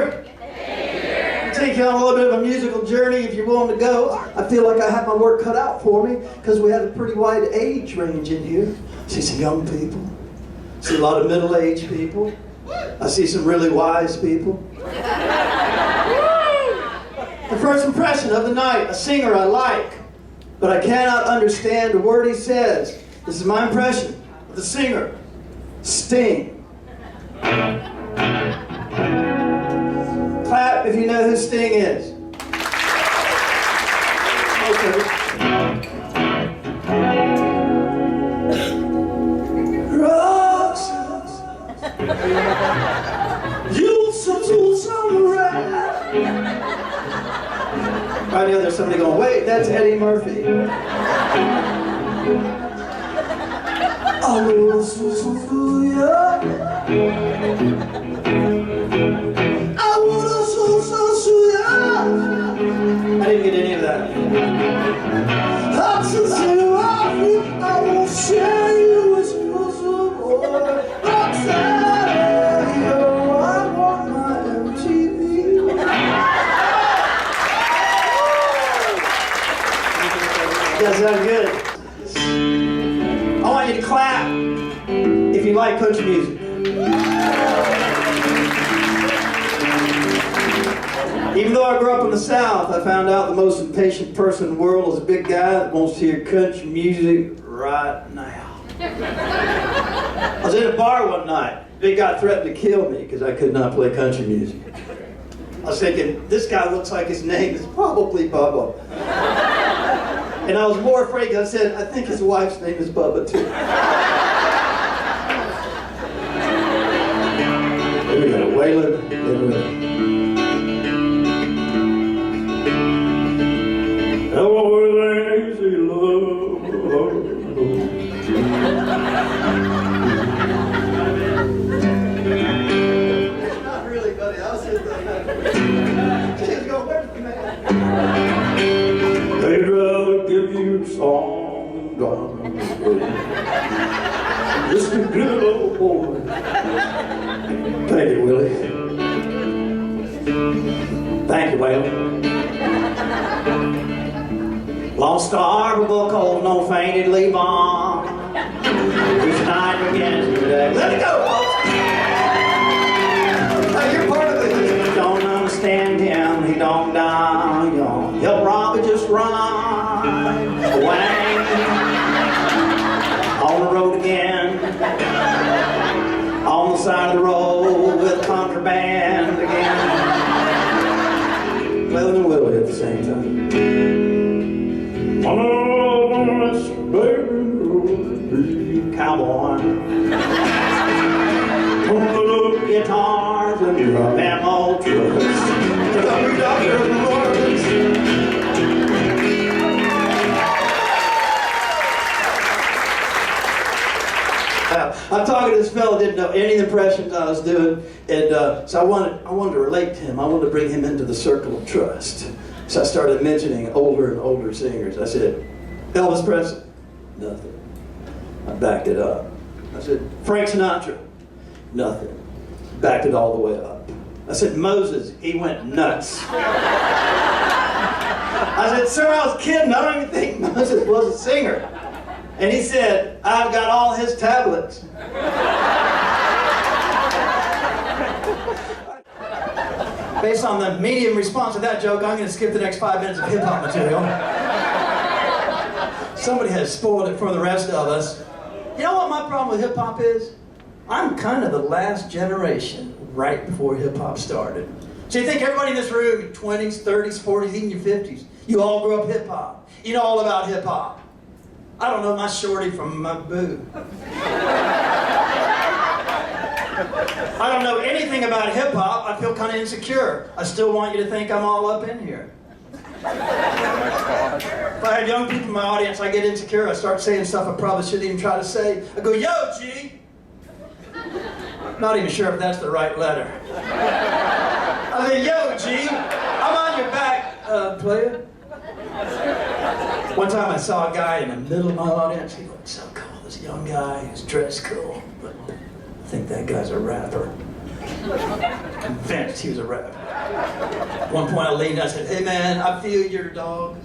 Kier. I'll take you on a little bit of a musical journey if you're willing to go. I feel like I have my work cut out for me because we have a pretty wide age range in here. I see some young people. I see a lot of middle-aged people. I see some really wise people. The first impression of the night, a singer I like, but I cannot understand a word he says. This is my impression of the singer, Sting. Clap if you know who Sting is. Okay. Roses, you'll settle somewhere. Right now there's somebody going, wait, that's Eddie Murphy. I will so yeah. I didn't get any of that. I will share you with possible. I want my MTV. That sounds good. I want you to clap if you like country music. Even though I grew up in the South, I found out the most impatient person in the world is a big guy that wants to hear country music right now. I was in a bar one night. Big guy threatened to kill me because I could not play country music. I was thinking, this guy looks like his name is probably Bubba. And I was more afraid because I said, I think his wife's name is Bubba too. Here we go, Waylon. Hello, lazy love. Not really, buddy. I was just she's going, where's the man? They'd rather give you a song and dance. Just a good old boy. Thank you, Willie. Thank you, Waylon. Lost star of a book old, no fainted, leave on. Each night begins today. Let it go, folks! Now you're part of it. You don't understand him, he don't die young. He'll probably just run away. On the road again. On the side of the road with contraband again. Waylon and Willie at the same time. Cowboy. Put the little guitars and your ammo trucks. I'm talking to this fellow, didn't know any of the impressions I was doing, and so I wanted to relate to him. I wanted to bring him into the circle of trust. So I started mentioning older and older singers. I said, Elvis Presley, nothing. I backed it up. I said, Frank Sinatra, nothing. Backed it all the way up. I said, Moses, he went nuts. I said, sir, I was kidding. I don't even think Moses was a singer. And he said, I've got all his tablets. Based on the medium response to that joke, I'm going to skip the next 5 minutes of hip-hop material. Somebody has spoiled it for the rest of us. You know what my problem with hip-hop is? I'm kind of the last generation right before hip-hop started. So you think everybody in this room, your 20s, 30s, 40s, even your 50s, you all grew up hip-hop. You know all about hip-hop. I don't know my shorty from my boo. I don't know anything about hip-hop. I feel kind of insecure. I still want you to think I'm all up in here. If I have young people in my audience, I get insecure. I start saying stuff I probably shouldn't even try to say. I go, yo, G. Not even sure if that's the right letter. I say, yo, G, I'm on your back, player. One time I saw a guy in the middle of my audience. He looked so cool. This young guy, he's dressed cool. But I think that guy's a rapper. Convinced he was a rabbit. At one point I leaned and I said, "Hey man, I feel you're a dog."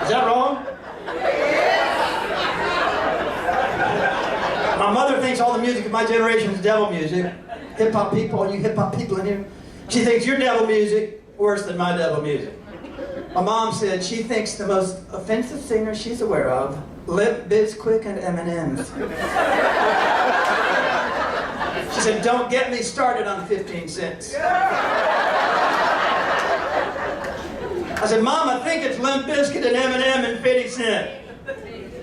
Is that wrong? My mother thinks all the music of my generation is devil music. Hip-hop people, all you hip-hop people in here, she thinks your devil music worse than my devil music. My mom said she thinks the most offensive singer she's aware of, Limp Bizkit and M&M's. She said, "Don't get me started on 15 cents. I said, "Mom, I think it's Limp Bizkit and M&M and 50 Cent.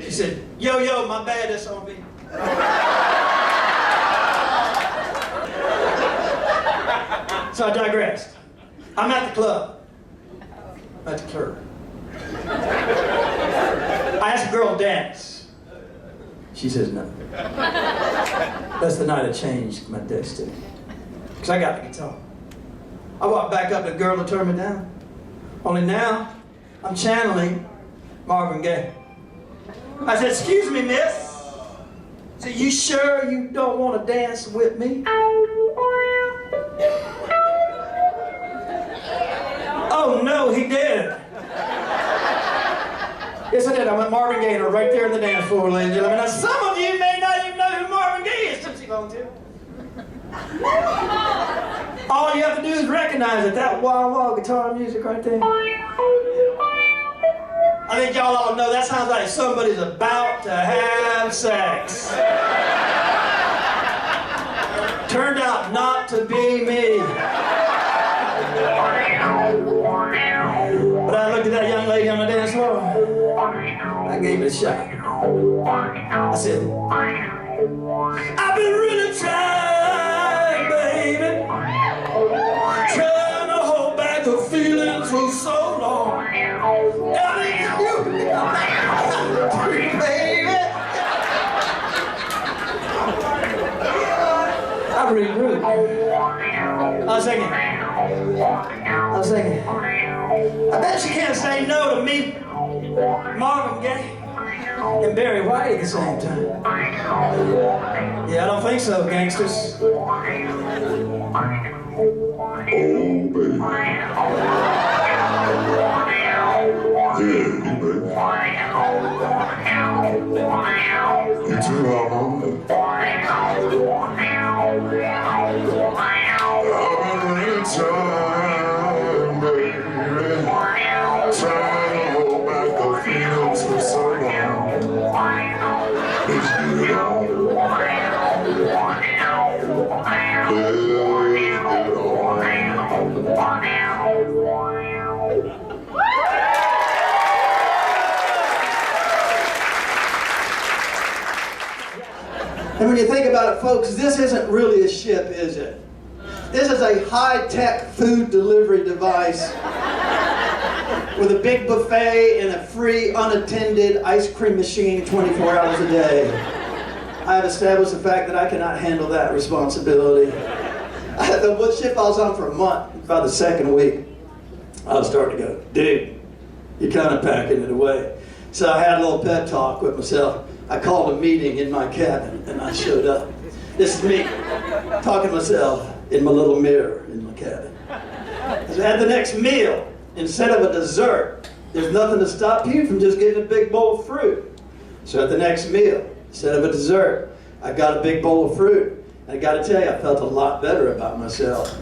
She said, "Yo, my bad, that's on me." So I digressed. I'm at the club. At the club. I asked a girl to dance. She says no. That's the night I changed my destiny. Because I got the guitar. I walked back up to the girl to turn me down. Only now, I'm channeling Marvin Gaye. I said, "Excuse me, miss. So you sure you don't want to dance with me?" "Oh no, he did." Yes, I did. I went Marvin Gaye right there in the dance floor, ladies and gentlemen. Now, some of you may not even know who Marvin Gaye is. Tootsie volunteer. All you have to do is recognize it. That wah-wah guitar music right there. I think y'all all know that sounds like somebody's about to have sex. Turned out not to be me. But I looked at that young lady on the dance floor. I gave it a shot. I said, "I've been really trying, baby. Trying to hold back the feeling for so long. And it's you, baby." I really grew. I was thinking, I bet you can't say no to me, Marvin Gaye, and Barry White at the same time. Yeah, I don't think so, gangsters. Oh, baby. Yeah, baby. You too, Mama. I've been really trying, baby. Trying to hold back the feelings for so long. It's good on. And when you think about it, folks, this isn't really a ship, is it? This is a high-tech food delivery device with a big buffet and a free, unattended ice cream machine 24 hours a day. I have established the fact that I cannot handle that responsibility. The ship I was on for a month, about the second week, I was starting to go, "Dude, you're kind of packing it away." So I had a little pep talk with myself. I called a meeting in my cabin, and I showed up. This is me, talking to myself in my little mirror in my cabin. So at the next meal, instead of a dessert, there's nothing to stop you from just getting a big bowl of fruit. So at the next meal, instead of a dessert, I got a big bowl of fruit. And I gotta tell you, I felt a lot better about myself.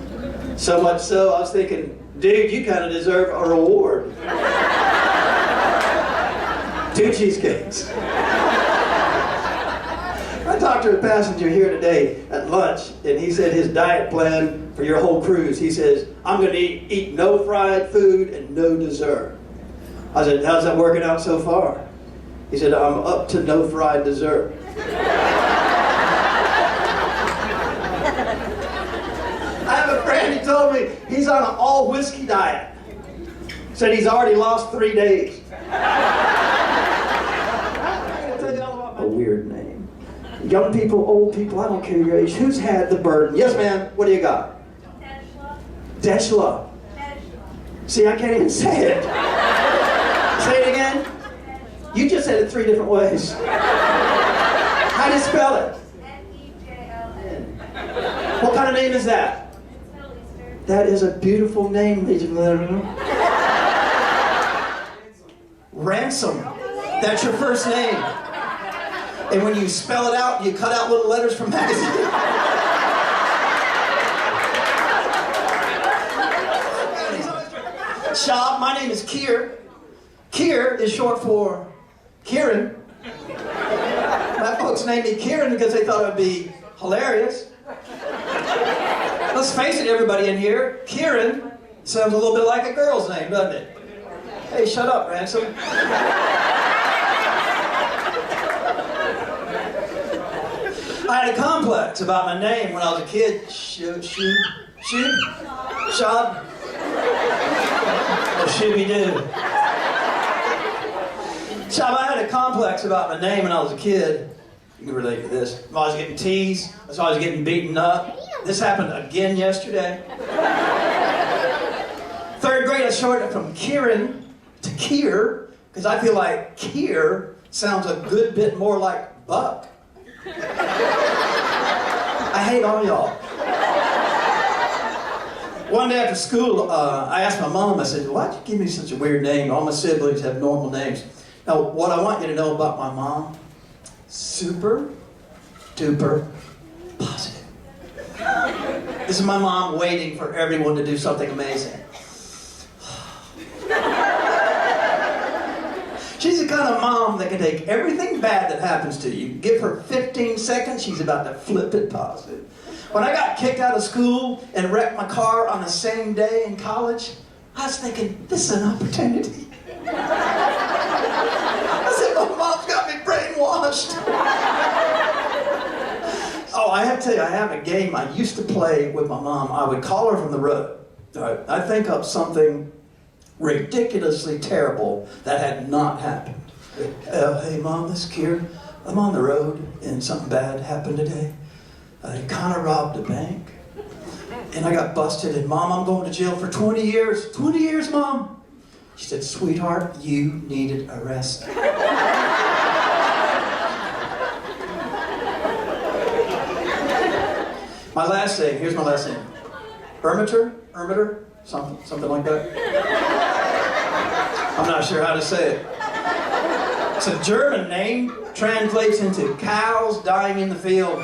So much so, I was thinking, dude, you kind of deserve a reward. 2 cheesecakes. I talked to a passenger here today at lunch, and he said his diet plan for your whole cruise, he says, "I'm going to eat no fried food and no dessert." I said, "How's that working out so far?" He said, "I'm up to no fried dessert." I have a friend, he told me he's on an all whiskey diet. Said he's already lost 3 days. I'll tell you all about my weird name. Young people, old people, I don't care your age. Who's had the burden? Yes, ma'am. What do you got? Deshla. See, I can't even say it. Say it again. You just said it 3 different ways. How do you spell it? What kind of name is that? That is a beautiful name, ladies and gentlemen. Ransom. That's your first name. And when you spell it out, you cut out little letters from magazines. Shab, my name is Kier. Kier is short for Kieran. My folks named me Kieran because they thought it would be hilarious. Let's face it, everybody in here, Kieran sounds a little bit like a girl's name, doesn't it? Hey, shut up, Ransom. I had a complex about my name when I was a kid. Shab. Or Shooby-Doo. Shab, I had a complex about my name when I was a kid. You can relate to this. I was getting teased. I was getting beaten up. This happened again yesterday. Third grade, I shortened it from Kieran to Kier, because I feel like Kier sounds a good bit more like Buck. I hate all y'all. One day after school, I asked my mom, I said, why'd you give me such a weird name? All my siblings have normal names. Now, what I want you to know about my mom, super duper positive. This is my mom waiting for everyone to do something amazing. She's the kind of mom that can take everything bad that happens to you, give her 15 seconds, she's about to flip it positive. When I got kicked out of school and wrecked my car on the same day in college, I was thinking, this is an opportunity. I said, my mom's got me brainwashed. Oh, I have to tell you, I have a game I used to play with my mom. I would call her from the road. I'd think up something ridiculously terrible that had not happened. Hey Mom, this is Kier. I'm on the road and something bad happened today. I kind of robbed a bank and I got busted, and Mom, I'm going to jail for 20 years. 20 years, Mom. She said, sweetheart, you needed a rest. My last name, here's my last name. Ermiter, something like that. I'm not sure how to say it. It's a German name, translates into cows dying in the field.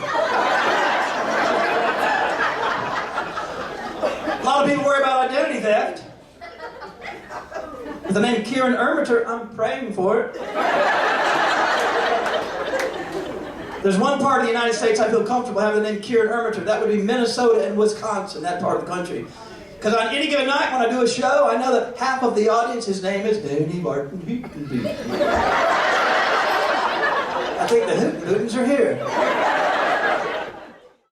A lot of people worry about identity theft. With the name Kieran Ermiter, I'm praying for it. There's one part of the United States I feel comfortable having the name Kier Ermiter. That would be Minnesota and Wisconsin, that part of the country. Because on any given night when I do a show, I know that half of the audience, his name is Danny Martin. I think the Hootens are here.